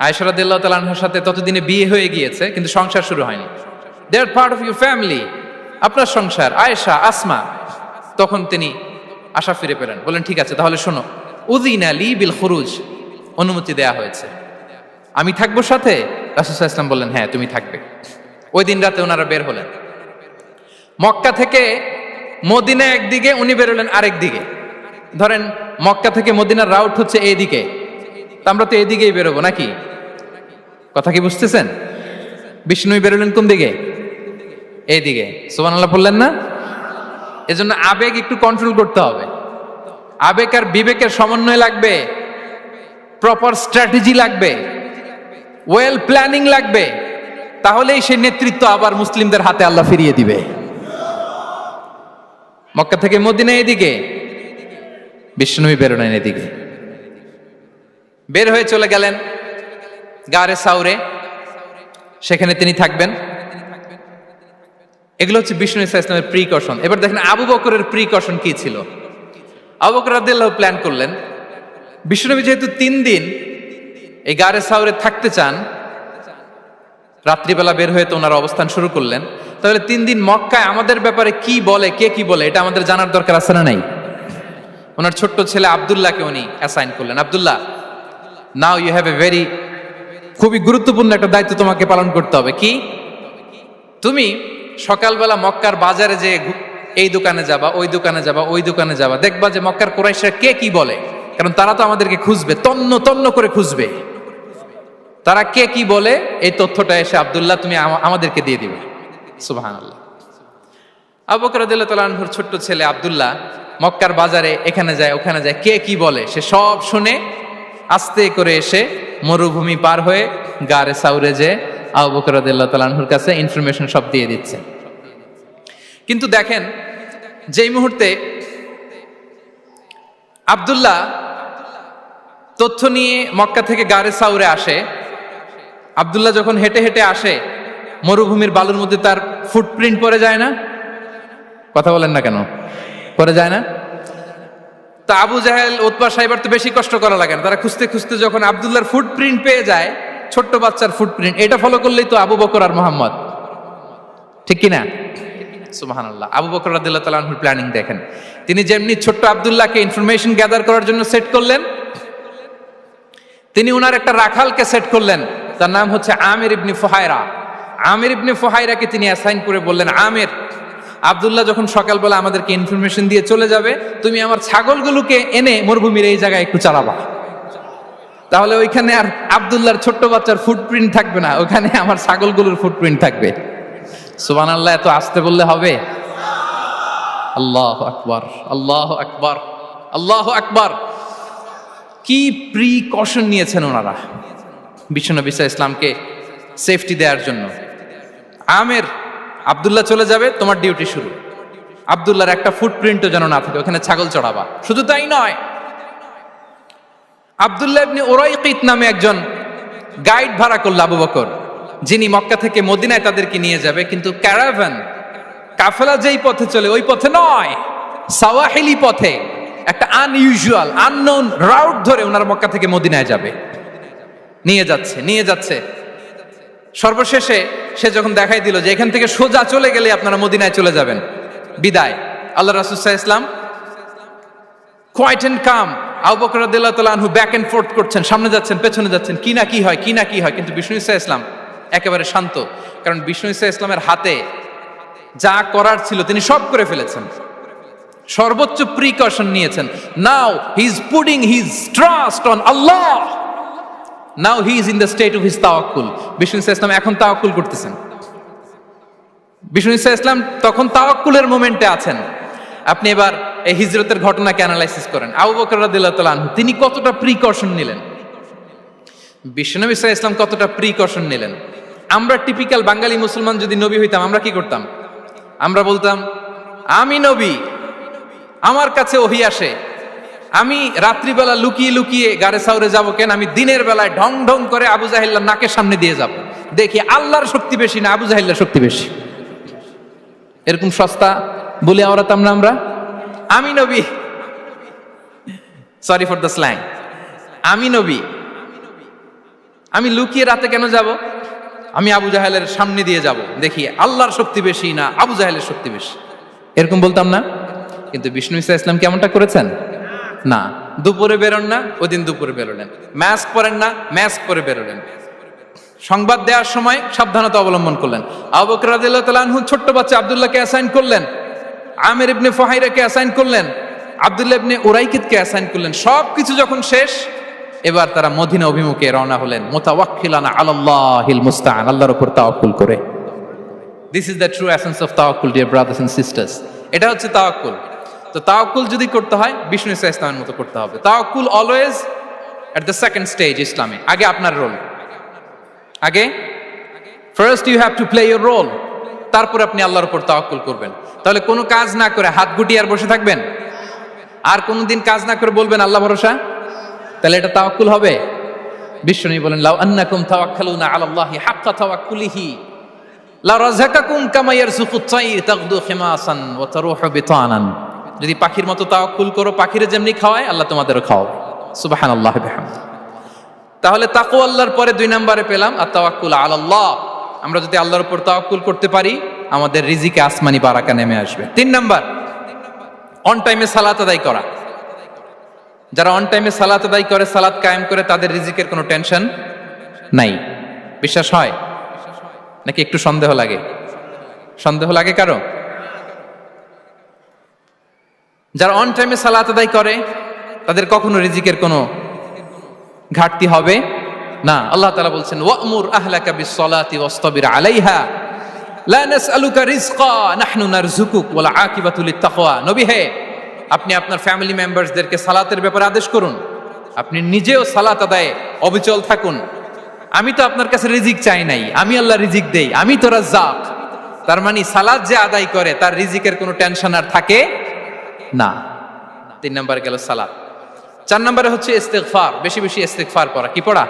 আয়েশা রাদিয়াল্লাহু তাআলা আনহার সাথে ততদিনে বিয়ে হয়ে গিয়েছে, কিন্তু সংসার শুরু হয়নি। দে আর পার্ট অফ ইউর ফ্যামিলি, আপনার সংসার, আয়েশা, আসমা। তখন তিনি আশা ফিরে পেলেন, বললেন, ঠিক আছে, তাহলে শোনো, উযিনা লি বিল খুরুজ, অনুমতি দেয়া হয়েছে, আমি থাকবো সাথে? রাসূল সাল্লাল্লাহু আলাইহি ওয়াসাল্লাম বললেন, হ্যাঁ, তুমি থাকবে। ওই দিন রাতে ওনারা বের হলেন। মক্কা থেকে মদিনা একদিকে, উনি বেরোলেন আরেক দিকে। ধরেন মক্কা থেকে মদিনার রাউট হচ্ছে এইদিকে, আমরা তো এইদিকেই বেরোবো নাকি? কথা কি বুঝতেছেন? বিষ্ণু বেরোলেন কোন দিকে? এইদিকে। সুবহানাল্লাহ বললেন না? এজন্য আবেগ একটু কন্ট্রোল করতে হবে। আবেগ আর বিবেকের সমন্বয় লাগবে, প্রপার স্ট্র্যাটেজি লাগবে, ওয়েল প্ল্যানিং লাগবে, তাহলেই সেই নেতৃত্ব আবার মুসলিমদের হাতে আল্লাহ ফিরিয়ে দিবে। মক্কা থেকে মদিনা এদিকে, বিষ্ণুই বেরোলেন এদিকে। বের হয়ে চলে গেলেন গারে সাউরে, সেখানে তিনি থাকবেন। এগুলো হচ্ছে বিষ্ণু ইসলামের প্রিকশন। এবার দেখেন আবু বকরের প্রিকশন কি ছিল। আবু বকর রাদিয়াল্লাহু প্ল্যান করলেন, বিষ্ণুনবী যেহেতু 3 দিন এই গারে সাউরে থাকতে চান, রাত্রিবেলা বের হয়ে তো ওনার অবস্থান শুরু করলেন, তাহলে 3 দিন মক্কায় আমাদের ব্যাপারে কি বলে, কে কি বলে, এটা আমাদের জানার দরকার আছে না নাই? ওনার ছোট্ট ছেলে আব্দুল্লাহকে উনি অ্যাসাইন করলেন। Abdullah, now you have a very, খুবই গুরুত্বপূর্ণ একটা দায়িত্ব তোমাকে পালন করতে হবে। কি? তুমি সকালবেলা মক্কার বাজারে যে এই দোকানে যাবা, ওই দোকানে যাবা, ওই দোকানে যাবা, দেখবা যে মক্কার কুরাইশরা কে কি বলে, কারণ তারা তো আমাদেরকে খুঁজবে, তন্ন তন্ন করে খুঁজবে। তারা কে কি বলে এই তথ্যটা এসে আব্দুল্লাহ তুমি আমাদেরকে দিয়ে দিবে। সুবহানাল্লাহ। আবু বকর রাদিয়াল্লাহু তাআলা আনহুর ছোট্ট ছেলে আব্দুল্লাহ মক্কার বাজারে এখানে যায় ওখানে যায়, কে কি বলে সে সব শুনে আস্তে করে এসে মরুভূমি পার হয়ে গারে সাউরে যে আবু বকর রাদিয়াল্লাহু তাআলা আনহুর কাছে ইনফরমেশন সব দিয়ে দিচ্ছে। কিন্তু দেখেন, যেই মুহূর্তে আব্দুল্লাহ তথ্য নিয়ে মক্কা থেকে গারে সাউরে আসে, আব্দুল্লাহ যখন হেঁটে হেঁটে আসে, মরুভূমির বালুর মধ্যে তার ফুটপ্রিন্ট পড়ে যায় না? কথা বলেন না কেন? পড়ে যায় না? তা আবু জাহেল, উতবা সাইবার তো বেশি কষ্ট করা লাগে না, তারা খুঁজতে খুঁজতে যখন আব্দুল্লাহর ফুটপ্রিন্ট পেয়ে যায়, ছোট্ট বাচ্চার ফুটপ্রিন্ট, এটা ফলো করলেই তো আবু বকর আর মুহাম্মদ, ঠিক কিনা? সুবহানাল্লাহ। আবু বকর রাদিয়াল্লাহু তাআলা আনহুর প্ল্যানিং দেখেন, তিনি যেমনি ছোট্ট আব্দুল্লাহকে ইনফরমেশন গ্যাদার করার জন্য সেট করলেন, তিনি উনার একটা রাখালকে সেট করলেন, তার নাম হচ্ছে আমির ইবনে ফুহায়রা। আমির ইবনে ফুহায়রাকে তিনি অ্যাসাইন করে বললেন, আমির, আব্দুল্লাহ যখন সকালবেলা আমাদেরকে ইনফরমেশন দিয়ে চলে যাবে, তুমি আমার ছাগলগুলোকে এনে মরুভূমির এই জায়গায় একটু চালাবা, তাহলে ওইখানে আর আব্দুল্লাহর ছোট্ট বাচ্চার ফুটপ্রিন্ট থাকবে না, ওখানে আমার ছাগলগুলোর ফুটপ্রিন্ট থাকবে। সুবহানাল্লাহ। এত আসতে বললে হবে? আল্লাহু আকবার, আল্লাহু আকবার, আল্লাহু আকবার। কি প্রিকশন নিয়েছেন ওনারা বিশ্বনবী সাল্লাল্লাহু আলাইহি ওয়াসাল্লামকে সেফটি দেওয়ার জন্য। আমির, আব্দুল্লাহ চলে যাবে, তোমার ডিউটি শুরু, আব্দুল্লাহর একটা ফুটপ্রিন্টও যেন না থাকে, ওখানে ছাগল চড়াবা। শুধু তাই নয়, আব্দুল্লাহ ইবনে উরাইকিত নামে একজন গাইড ভাড়া করল আবু বকর, যিনি মক্কা থেকে মদিনায় তাদেরকে নিয়ে যাবে, কিন্তু ক্যারাভান, কাফেলা যেই পথে চলে ওই পথে নয়, সাওয়াহিলি পথে, একটা আনইউজুয়াল আননোন রাউট ধরে ওনারা মক্কা থেকে মদিনায় যাবে। নিয়ে যাচ্ছে। সর্বশেষে সে যখন দেখাই দিল যে এখান থেকে সোজা চলে গেলে আপনারা মদিনায় চলে যাবেন, বিদায়। আল্লাহ রাসূল সাল্লাল্লাহু আলাইহি ওয়াসাল্লাম কোয়াইট এন্ড কাম, আবু বকর রাদিয়াল্লাহু তাআলা আনহু ব্যাক এন্ড ফোর্থ করছেন, সামনে যাচ্ছেন পেছনে যাচ্ছেন, কি না কি হয়। কিন্তু বিষ্ণু সাল্লাল্লাহু আলাইহি ওয়াসাল্লাম একেবারে শান্ত, কারণ বিষ্ণু সাল্লাল্লাহু আলাইহি ওয়াসাল্লামের হাতে যা করার ছিল তিনি সব করে ফেলেছেন, সর্বোচ্চ প্রিকশন নিয়েছেন। Now he is putting his trust on Allah, now he is in the state of his তাওয়াক্কুল। বিষ্ণু সাল্লাল্লাহু আলাইহি ওয়াসাল্লাম এখন তাওয়াক্কুল করতেছেন। বিষ্ণু সাল্লাল্লাহু আলাইহি ওয়াসাল্লাম তখন তাওয়াক্কুলের মোমেন্টে আছেন। আপনি এবার এই হিজরতের ঘটনাকে অ্যানালাইসিস করেন। আবু বকর রাদিয়াল্লাহু তাআলা আনহু তিনি কতটা প্রিকশন নিলেন, বিশ্বনবী সাল্লাল্লাহু আলাইহি ওয়াসাল্লাম কতটা প্রিকশন নিলেন। আমরা টিপিক্যাল বাঙালি মুসলমান যদি নবী হইতাম আমরা কি করতাম? আমরা বলতাম আমি নবী, আমার কাছে ওহী আসে, আমি রাত্রিবেলা লুকিয়ে লুকিয়ে গারে সাউরে যাব কেন, আমি দিনের বেলায় ঢং ঢং করে আবু জাহেলের নাকের সামনে দিয়ে যাব, দেখি আল্লাহর শক্তি বেশি না আবু জাহেলের শক্তি বেশি। এরকম সস্তা বলে আওড়াতাম না আমরা, আমি নবী, সরি ফর দ্য স্ল্যাং, আমি নবী, আমি লুকিয়ে রাতে কেন যাব, আমি আবু জাহেলের সামনে দিয়ে যাব, দেখি আল্লাহর শক্তি বেশি না আবু জাহেলের শক্তি বেশি, এরকম বলতাম না। কিন্তু বিষ্ণু ঈসা ইসলাম কেমনটা করেছেন? না, দুপুরে বেরোন না, ওই দিন দুপুরে বেরোলেন। মাস্ক পরেন না, মাস্ক পরে বেরোলেন। সংবাদ দেওয়ার সময় সাবধানতা অবলম্বন করলেন। আবু বকর রাদিয়াল্লাহু তাআলা আনহু ছোট্ট বাচ্চা আব্দুল্লাহকে অ্যাসাইন করলেন, আমির ইবনে ফুহাইরাকে অ্যাসাইন করলেন, আব্দুল্লাহ ইবনে উরাইকিতকে অ্যাসাইন করলেন। সবকিছু যখন শেষ, এবার তারা মদিনা অভিমুখে রওনা হলেন, মুতাওয়াক্কিলানা আলাল্লাহিল মুস্তাআন, আল্লাহর উপর তাওয়াক্কুল করে। This is the true essence of তাওয়াক্কুল, ডিয়ার ব্রাদার্স এন্ড সিস্টার্স। এটা হচ্ছে তাওয়াক্কুল। তো তাওয়াক্কুল যদি করতে হয় বিষ্ণু ঈসা ইসলামের মতো করতে হবে। তাওয়াক্কুল always at the second stage ইসলামে। আগে আপনার রোল, আগে first you have to play your role, তারপর আপনি আল্লাহর উপর তাওয়াক্কুল করবেন। তাহলে কোনো কাজ না করে হাত গুটিয়ে আর বসে থাকবেন, আর কোনোদিন কাজ না করে বলবেন আল্লাহ ভরসা, তাহলে এটা তাওয়াক্কুল হবে? বিশ্বনবী বলেন লাউ আন্নাকুম তাওয়াক্কালুনা আলাল্লাহি হাক্কা তাওয়াক্কুলিহি লা রাযাকাকুম কামা ইয়ারযুকুত তায়র তাগদু খিমাসান ওয়া তারুহু বিতানান। যদি পাখির মতো তাওয়াক্কুল করো, পাখিরে যেমনি খাওয়ায় আল্লাহ তোমাদেরও খাওয়াবে। সুবহানাল্লাহি ওয়া বিহামদিহি। তাহলে তাকওয়া আল্লাহর পরে 2 নম্বরে পেলাম আত তাওয়াক্কুল আলাল্লাহ। আমরা যদি আল্লাহর উপর তাওয়াক্কুল করতে পারি, আমাদের রিজিকে আসমানি বারাকা নেমে আসবে। 3 নাম্বার, অন টাইমে সালাত আদায় করা। যারা অন টাইমে সালাত আদায় করে, সালাত কায়েম করে, তাদের রিজিকের কোনো টেনশন নাই। বিশ্বাস হয় নাকি একটু সন্দেহ লাগে? সন্দেহ লাগে কারো? যারা অন টাইমে সালাত আদায় করে তাদের কখনো রিজিকের কোনো ঘাটতি হবে না। আল্লাহ তাআলা বলছেন ওয়া'মুর আহলাকা বিস-সালাতি ওয়াসতাবির আলাইহা লা নাসআলুকা রিজকা নাহনু নারযুকুক ওয়াল আকিবাতু লিত-তাকওয়া। নবী হে, আপনি আপনার ফ্যামিলি মেম্বারসদেরকে সালাতের ব্যাপারে আদেশ করুন, আপনি নিজেও সালাত আদায়ে অবিচল থাকুন। আমি তো আপনার কাছে রিজিক চাই নাই, আমি আল্লাহ রিজিক দেই, আমি তো রাজ্জাক। তার মানে সালাত যে আদায় করে তার রিজিকের কোনো টেনশন আর থাকে না। 3 নম্বরে গেল সালাত। 4 নম্বরে হচ্ছে ইস্তিগফার, বেশি বেশি ইস্তিগফার পড়া। কি পড়া?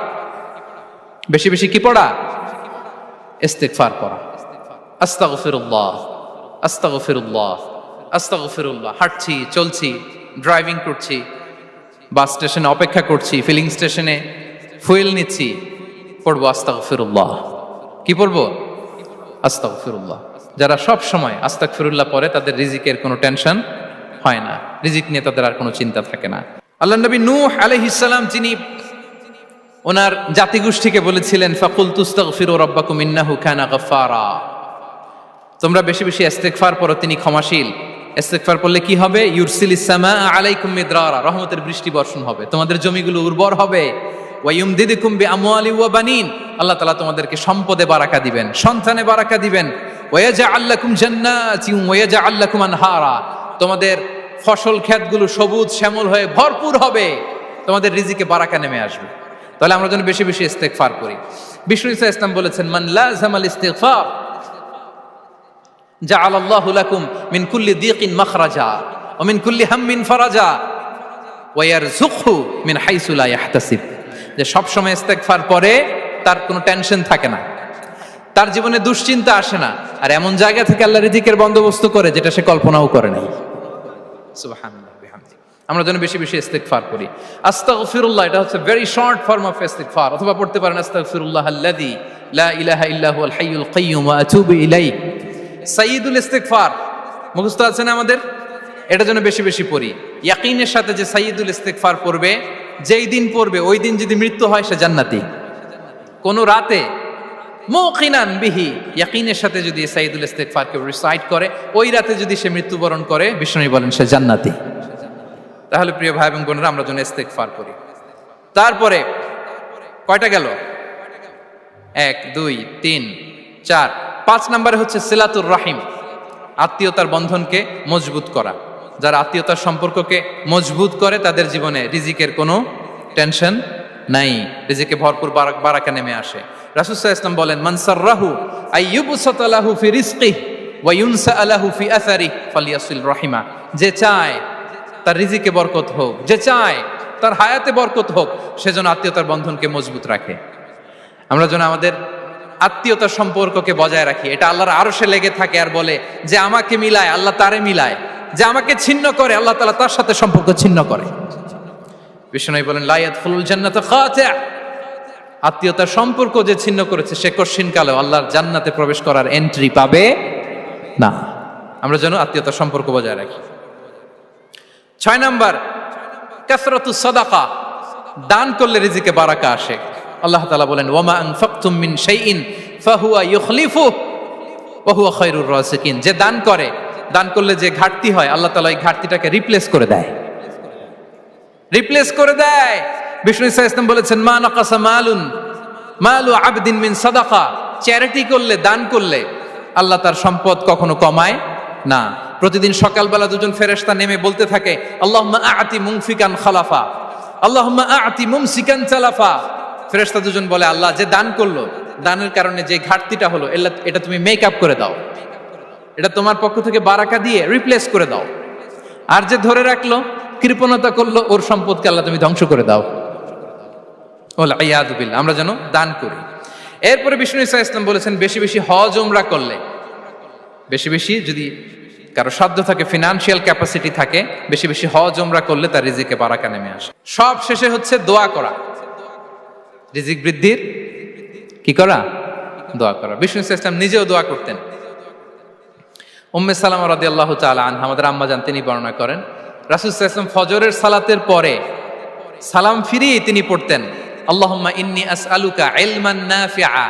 বেশি বেশি কি পড়া? ইস্তিগফার পড়া। আস্তাগফিরুল্লাহ, আস্তাগফিরুল্লাহ, আস্তাগফিরুল্লাহ। হাঁটছি, চলছি, ড্রাইভিং করছি, বাস স্টেশনে অপেক্ষা করছি, ফিলিং স্টেশনে ফুয়েল নিচ্ছি, পড়বো আস্তাগফিরুল্লাহ। কি পড়বো? আস্তাগফিরুল্লাহ। যারা সব সময় আস্তাগফিরুল্লাহ পড়ে তাদের রিজিকের কোনো টেনশন হয় না, রিজিক নিয়ে তাদের আর কোনো চিন্তা থাকে না। আল্লাহ নবী নূহ আলাইহিস সালাম যিনি ওনার জাতিগোষ্ঠীকে বলেছিলেন ফাকুলতু আস্তাগফিরু রাব্বাকুম ইন্নাহু কানা গাফফারা, তোমরা বেশি বেশি ইস্তিগফার পড়ো, তিনি ক্ষমাশীল। ইস্তিগফার পড়লে কি হবে? ইউরসিলিস সামা আলাইকুম মিদরারা, রহমতের বৃষ্টি বর্ষণ হবে, তোমাদের জমিগুলো উর্বর হবে। ওয়া ইউমদিদুকুম বিআমওয়ালি ওয়া বানিন, আল্লাহ তাআলা তোমাদেরকে সম্পদে বারাকা দিবেন, সন্তানে বারাকা দিবেন। ওয়া ইয়াজআল লাকুম জান্নাতিন ওয়া ইয়াজআল লাকুম আনহারা, তোমাদের ফসল ক্ষেতগুলো সবুজ শ্যামল হয়ে ভরপুর হবে, তোমাদের রিজিকে বারাকা নেমে আসবে। তাহলে আমরা যেন বেশি বেশি ইস্তিগফার করি। বিষ্ণু ঈসা ইসলাম বলেছেন মান লাযামাল ইস্তিগফার জাআলাল্লাহু লাকুম মিন কুল্লি দিকিন মাখরাজা ওয়া মিন কুল্লি হাম্মিন ফারাজা ওয়া ইয়ারযুকহু মিন হাইসু লা ইয়াহতাসিব। যে সব সময় ইস্তিগফার পরে তার কোনো টেনশন থাকে না, তার জীবনে দুশ্চিন্তা আসে না, আর এমন জায়গা থেকে আল্লাহ রিজিকের বন্দোবস্ত করে যেটা সে কল্পনাও করে নাই। সুবহানাল্লাহ বিহামদিহি। আমরা যেন বেশি বেশি ইস্তিগফার করি। আস্তাগফিরুল্লাহ, এটা হচ্ছে ভেরি শর্ট ফর্ম অফ ইস্তিগফার। অথবা পড়তে পারেন আস্তাগফিরুল্লাহ আল্লাযী লা ইলাহা ইল্লা হুয়াল হাইয়ুল কাইয়্যুম ওয়া আতুবু ইলাইহি। সাইয়্যিদুল ইস্তিগফার মুখস্থ আছে না আমাদের? এটা যেন বেশি বেশি পড়ি। ইয়াকিনের সাথে যে সাইয়্যিদুল ইস্তিগফার পড়বে, যেই দিন পড়বে ওই দিন যদি মৃত্যু হয় সে জান্নাতি। কোন রাতে মুকিনান বিহি, ইয়াকিনের সাথে যদি সাইয়্যিদুল ইস্তিগফারকে রিসাইট করে, ওই রাতে যদি সে মৃত্যুবরণ করে, বিষ্ণু বলেন সে জান্নাতি। তাহলে প্রিয় ভাই এবং বোনেরা, আমরা যেন ইস্তিগফার করি। তারপরে কয়টা গেল? 1 2 3 4 5 নম্বরে হচ্ছে সিলাতুর রাহিম, আত্মীয়তার বন্ধনকে মজবুত করা। যারা আত্মীয়তার সম্পর্ককে মজবুত করে তাদের জীবনে রিজিকের কোনো টেনশন নাই, রিজিকে ভরপুর বারাকা নেমে আসে। রাসূল সাল্লাল্লাহু আলাইহি ওয়াসাল্লাম বলেন, মান সাররাহু আইয়ুবসাতা লাহু ফি রিজকিহি ওয়া ইউনসা লাহু ফি আসারিহি ফালিয়াসিল রাহিমা। যে চায় তার রিজিকে বরকত হোক, যে চায় তার হায়াতে বরকত হোক, সেজন্য আত্মীয়তার বন্ধনকে মজবুত রাখে। আমরা যেন আমাদের আত্মীয়তার সম্পর্ককে বজায় রাখি। এটা আল্লাহর আরশে লেগে থাকে আর বলে যে আমাকে মিলায় আল্লাহ তারে মিলায়, যে আমাকে ছিন্ন করে আল্লাহ তাআলা তার সাথে সম্পর্ক ছিন্ন করে। বিষ্ণু বলেন, লা ইয়াদখুলুল জান্নাতা খাতি', আত্মীয়তার সম্পর্ক যে ছিন্ন করেছে সে কশিনকালেও আল্লাহর জান্নাতে প্রবেশ করার এন্ট্রি পাবে না। আমরা যেন আত্মীয়তার সম্পর্ক বজায় রাখি। 6 নাম্বার, কাসরাতুস সাদাকা, দান করলে রিজিকে বারাকা আসে। আল্লাহ তাআলা বলেন, ওয়ামা আনফাকতুম মিন শাইইন ফাহুয়া ইউখলিফুহু ওয়া হুয়া খায়রুর রাযিকিন। যে দান করে, দান করলে যে ঘাটতি হয় আল্লাহ তাআলা এই ঘাটতিটাকে রিপ্লেস করে দেয়, রিপ্লেস করে দেয়। বিষ্ণু সাল্লাল্লাহু আলাইহি ওয়াসাল্লাম বলেছেন, মা নাকাসা মালু আবদিন মিন সাদাকা, চ্যারিটি করলে, দান করলে আল্লাহ তার সম্পদ কখনো কমায় না। প্রতিদিন সকালবেলা দুজন ফেরেশতা নেমে বলতে থাকে, আল্লাহুম্মা আ'তি মুনফিকান খালাফা, আল্লাহুম্মা আ'তি মুমসিকান চালাফা। ফেরেশতা দুজন বলে, আল্লাহ যে দান করলো, দানের কারণে যে ঘাটতিটা হলো এটা তুমি মেক আপ করে দাও, এটা তোমার পক্ষ থেকে বারাকা দিয়ে রিপ্লেস করে দাও। আর যে ধরে রাখলো, কৃপণতা করলো, ওর সম্পদকে আল্লাহ তুমি ধ্বংস করে দাও। ওয়াল ইয়াদু বিল্লাহ। আমরা যেন দান করি। এরপরে বিষ্ণু সাল্লাল্লাহু আলাইহি ওয়াসাল্লাম বলেছেন, বেশি বেশি হজ উমরা করলে, বেশি বেশি যদি কারো সাধ্য থাকে, ফিনান্সিয়াল ক্যাপাসিটি থাকে, বেশি বেশি হজ উমরা করলে তার রিজিকে বারাকা নেমে আসে। সব শেষে হচ্ছে দোয়া করা, রিজিক বৃদ্ধির কি করা? দোয়া করা। বিষ্ণু সাল্লাল্লাহু আলাইহি ওয়াসাল্লাম নিজেও দোয়া করতেন। উম্মে সালামা রাদিয়াল্লাহু তাআলা আনহা, আমাদের আম্মা জান, তিনি বর্ণনা করেন, রাসূল সাল্লাল্লাহু আলাইহি ওয়াসাল্লাম ফজরের সালাতের পরে সালাম ফিরিয়ে তিনি পড়তেন, আল্লাহুম্মা ইন্নী আসআলুকা ইলমান নাফিআ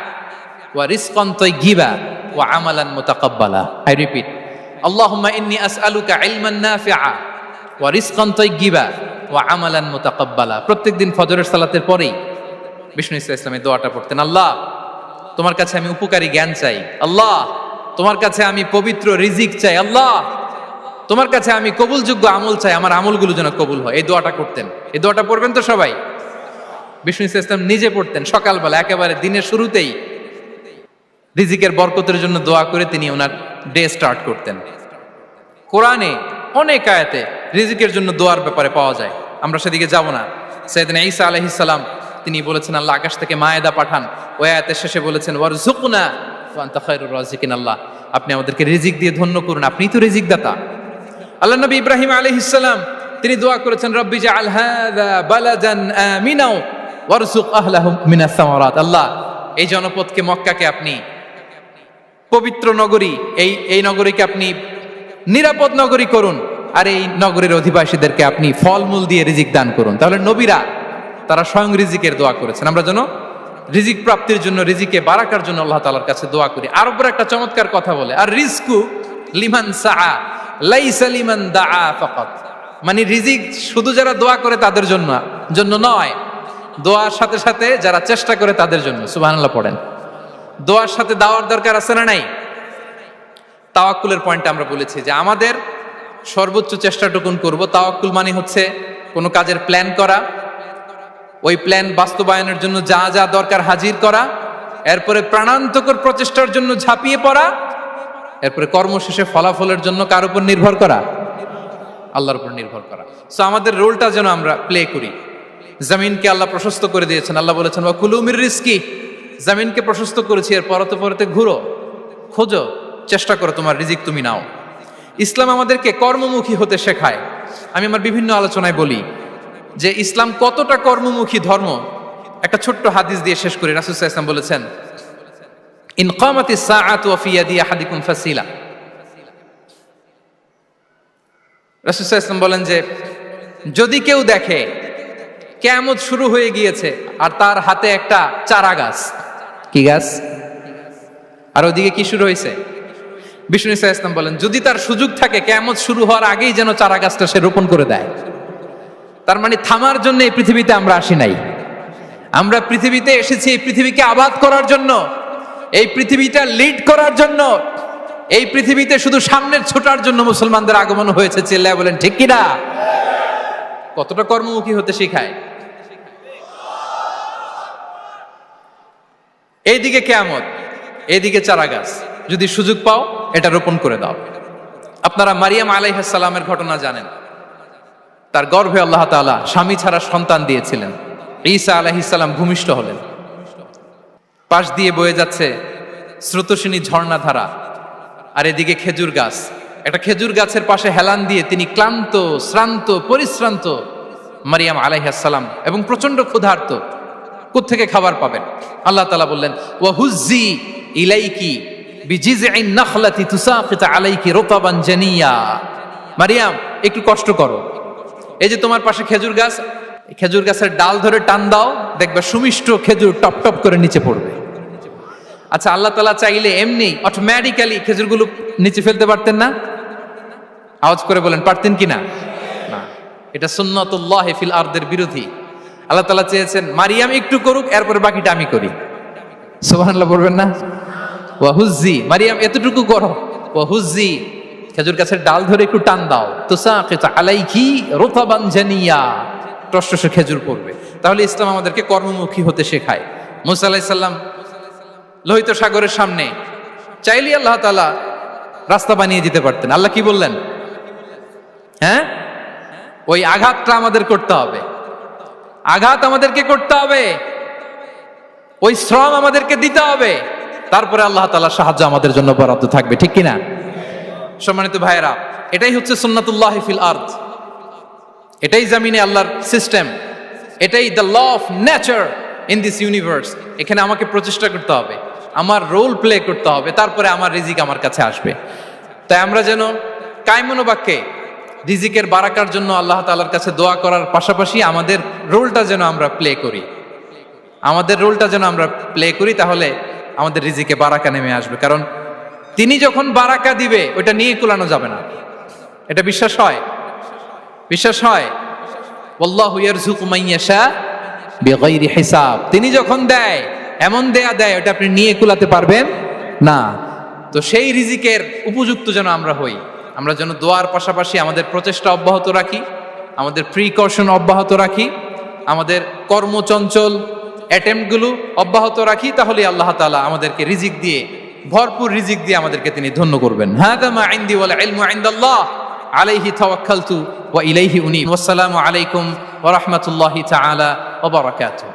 ওয়া রিজকান তাইয়্যিবা ওয়া আমালান মুতাকাব্বালা। আই রিপিট, আল্লাহুম্মা ইন্নী আসআলুকা ইলমান নাফিআ ওয়া রিজকান তাইয়্যিবা ওয়া আমালান মুতাকাব্বালা। প্রত্যেকদিন ফজরের সালাতের পরেই বিষ্ণু ইসলামের দোয়াটা পড়তেন, আল্লাহ তোমার কাছে আমি উপকারী জ্ঞান চাই, আল্লাহ তোমার কাছে আমি পবিত্র রিজিক চাই, আল্লাহ তোমার কাছে আমি কবুলযোগ্য আমল চাই, আমার আমলগুলো যেন কবুল হয়। এই দোয়াটা করতেন। এই দোয়াটা পড়বেন তো সবাই। বিষ্ণু ইসলাম নিজে পড়তেন সকালবেলা, একেবারে দিনের শুরুতেই রিজিকের বরকতের জন্য দোয়া করে তিনি ওনার ডে স্টার্ট করতেন। কোরআনে অনেক আয়াতে রিজিকের জন্য দোয়ার ব্যাপারে পাওয়া যায়, আমরা সেদিকে যাব না। সাইয়েদনা ঈসা আলাইহিস সালাম তিনি বলেছেন, আল্লাহ আকাশ থেকে মায়েদা পাঠান। ওই আয়াতের শেষে বলেছেন, ওয়ারযুকনা ওয়া আনতা খায়রুর রাযিকিন, আল্লাহ আপনি আমাদেরকে রিজিক দিয়ে ধন্য করুন, আপনিই তো রিজিক দাতা। আল্লাহ নবী ইব্রাহিম আলাইহিস সালাম তিনি দোয়া করেছেন, রব্বি জাআল হাযা বালাদান আমিনা ওয়ারযুক আহলাহু মিনাস সামারাত, আল্লাহ এই জনপদকে, মক্কাকে আপনি পবিত্র নগরী, এই নগরীকে আপনি নিরাপদ নগরী করুন, আর এই নগরীর অধিবাসীদেরকে আপনি ফলমূল দিয়ে রিজিক দান করুন। তাহলে নবীরা তারা স্বয়ং রিজিকের দোয়া করেছেন। আমরা যেন রিজিক প্রাপ্তির জন্য, রিজিকে বারাকার জন্য আল্লাহ তাআলার কাছে দোয়া করি। আর উপর একটা চমৎকার কথা বলে, আর রিজকু লিমান সাআ লাইসা লিমান দাআ ফাকাত, মানে রিজিক শুধু যারা দোয়া করে তাদের জন্য নয়, দোয়ার সাথে সাথে যারা চেষ্টা করে তাদের জন্য। সুবহানাল্লাহ পড়েন। দোয়ার সাথে দাওয়ার দরকার আছে না নাই? তাওয়াক্কুলের পয়েন্টটা আমরা বলেছি যে আমাদের সর্বোচ্চ চেষ্টাটুকুন করব। তাওয়াক্কুল মানে হচ্ছে কোনো কাজের প্ল্যান করা, ওই প্ল্যান বাস্তবায়নের জন্য যা যা দরকার হাজির করা, এরপরে প্রাণান্তকর প্রচেষ্টার জন্য ঝাঁপিয়ে পড়া, এরপরে কর্মশেষে ফলাফলের জন্য কার উপর নির্ভর করা? আল্লাহর উপর নির্ভর করা। সো আমাদের রোলটা যেন আমরা প্লে করি। জমিনকে আল্লাহ প্রশস্ত করে দিয়েছেন, আল্লাহ বলেছেন ওয়া কুলু মির রিজকি, জমিনকে প্রশস্ত করেছি, এর পরতে পরতে ঘুরো, খোঁজো, চেষ্টা করো তোমার রিজিক তুমি নাও। ইসলাম আমাদেরকে কর্মমুখী হতে শেখায়। আমি আমার বিভিন্ন আলোচনায় বলি যে ইসলাম কতটা কর্মমুখী ধর্ম। একটা ছোট্ট হাদিস দিয়ে শেষ করি। রাসূল সাল্লাল্লাহু আলাইহি ওয়াসাল্লাম বলেছেন, ইন কামাতিস সাআতু ওয়া ফি ইয়াদি আহাদিকুম ফাসিলা। রাসূল সাল্লাল্লাহু আলাইহি ওয়াসাল্লাম বলেন যে যদি কেউ দেখে কিয়ামত শুরু হয়ে গিয়েছে আর তার হাতে একটা চারা গাছ, কি গাছ, আর ওদিকে কি শুরু হয়েছে, বিষ্ণু সাল্লাল্লাহু আলাইহি ওয়াসাল্লাম বলেন যদি তার সুযোগ থাকে কিয়ামত শুরু হওয়ার আগেই যেন চারা গাছটা সে রোপণ করে দেয়। তার মানে থামার জন্য এই পৃথিবীতে আমরা আসি নাই। আমরা পৃথিবীতে এসেছি এই পৃথিবীকে আবাদ করার জন্য, এই পৃথিবীটা লিড করার জন্য। এই পৃথিবীতে শুধু সামনের ছোটার জন্য মুসলমানদের আগমন হয়েছে। চিল্লায় বলেন ঠিক কিনা? কতটা কর্মমুখী হতে শেখায়। এইদিকে কিয়ামত, এইদিকে চারা গাছ, যদি সুযোগ পাও এটা রোপণ করে দাও। আপনারা মারিয়াম আলাইহিস সালামের ঘটনা জানেন। তার গর্ভে আল্লাহ তাআলা স্বামী ছাড়া সন্তান দিয়েছিলেন। ঈসা আলাইহিস সালাম ভূমিষ্ঠ হলেন। পাশ দিয়ে বয়ে যাচ্ছে স্রোতস্বিনী ঝর্ণাধারা, আর এদিকে খেজুর গাছ। একটা খেজুর গাছের পাশে হেলান দিয়ে তিনি ক্লান্ত, শ্রান্ত, পরিশ্রান্ত মারিয়াম আলাইহিস সালাম, এবং প্রচন্ড ক্ষুধার্ত। কোত্থেকে খাবার পাবেন? আল্লাহ তাআলা বললেন, ওয়া হুজ্জি ইলাইকি বিজিযইন নাখলাতি তুসাকিত আলাইকি রুতাবান জানিয়া। মারিয়াম, একটু কষ্ট করো। এই যে তোমার পাশে খেজুর গাছ, খেজুর গাছের ডাল ধরে টান দাও, দেখবে সুমিষ্ট খেজুর টপ টপ করে নিচে পড়বে। আচ্ছা, আল্লাহ তাআলা চাইলে এমনি অটোমেটিক্যালি খেজুরগুলো নিচে ফেলতে পারতেন না? আওয়াজ করে বলেন, পারতেন কি না? না, এটা সুন্নাতুল্লাহ ফিল আরদের বিরোধী। আল্লাহ তাআলা চেয়েছেন মারিয়াম একটু করুক, এরপরে বাকিটা আমি করি। সুবহানাল্লাহ বলবেন না? ওয়া হুজ্জি, মারিয়াম এতটুকু করো। ওয়া হুজ্জি, খেজুর গাছের ডাল ধরে একটু টান দাও, তুসাকিত আলাইকি রুতাবান জানিয়া, টসটসে খেজুর পড়বে। তাহলে ইসলাম আমাদেরকে কর্মমুখী হতে শেখায়। মুসা আলাইহিস সালাম লোহিত সাগরের সামনে চাইলে আল্লাহ তাআলা রাস্তা বানিয়ে দিতে পারতেন। আল্লাহ কি বললেন? হ্যাঁ, ওই আঘাতটা আমাদের করতে হবে, আঘাত আমাদেরকে করতে হবে, ওই শ্রম আমাদেরকে দিতে হবে, তারপরে আল্লাহ তাআলার সাহায্য আমাদের জন্য বরাদ্দ থাকবে। ঠিক কিনা? সম্মানিত ভাইয়েরা, এটাই হচ্ছে সুন্নাতুল্লাহ ফিল আরদ। এটাই জামিনে আল্লাহর সিস্টেম, এটাই the law of nature in this universe. এখানে আমাকে প্রচেষ্টা করতে হবে, আমার রোল প্লে করতে হবে, তারপরে আমার রিজিক আমার কাছে আসবে। তাই আমরা যেন কায়মনোবাক্যে রিজিকের বারাকার জন্য আল্লাহ তাআলার কাছে দোয়া করার পাশাপাশি আমাদের রোলটা যেন আমরা প্লে করি, আমাদের রোলটা যেন আমরা প্লে করি, তাহলে আমাদের রিজিকে বারাকা নেমে আসবে। কারণ তিনি যখন বারাকা দিবে ওইটা নিয়ে কুলানো যাবে না। এটা বিশ্বাস হয়? বিশ্বাস হয়? ওয়াল্লাহু ইয়ারযুকু মান ইয়াশা বিগাইরি হিসাব। তিনি যখন দেয় এমন দেয়া দেয় ওটা আপনি নিয়ে কুলাতে পারবেন না। তো সেই রিজিকের উপযুক্ত যেন আমরা হই। আমরা যেন দোয়ার পাশাপাশি আমাদের প্রচেষ্টা অব্যাহত রাখি, আমাদের প্রিকশন অব্যাহত রাখি, আমাদের কর্মচঞ্চল অ্যাটেম্পটগুলো অব্যাহত রাখি, তাহলে আল্লাহ তাআলা আমাদেরকে রিজিক দিয়ে, ভরপুর রিজিক দিয়ে আমাদেরকে তিনি ধন্য করবেন। হাযা মা ইনদি ওয়াল ইলমু ইনদাল্লাহ আলাইহি তাওয়াক্কালতু ওয়া ইলাইহি উনীব। ওয়াসসালামু আলাইকুম ওয়া রাহমাতুল্লাহি তাআলা ওয়া বারাকাতুহু।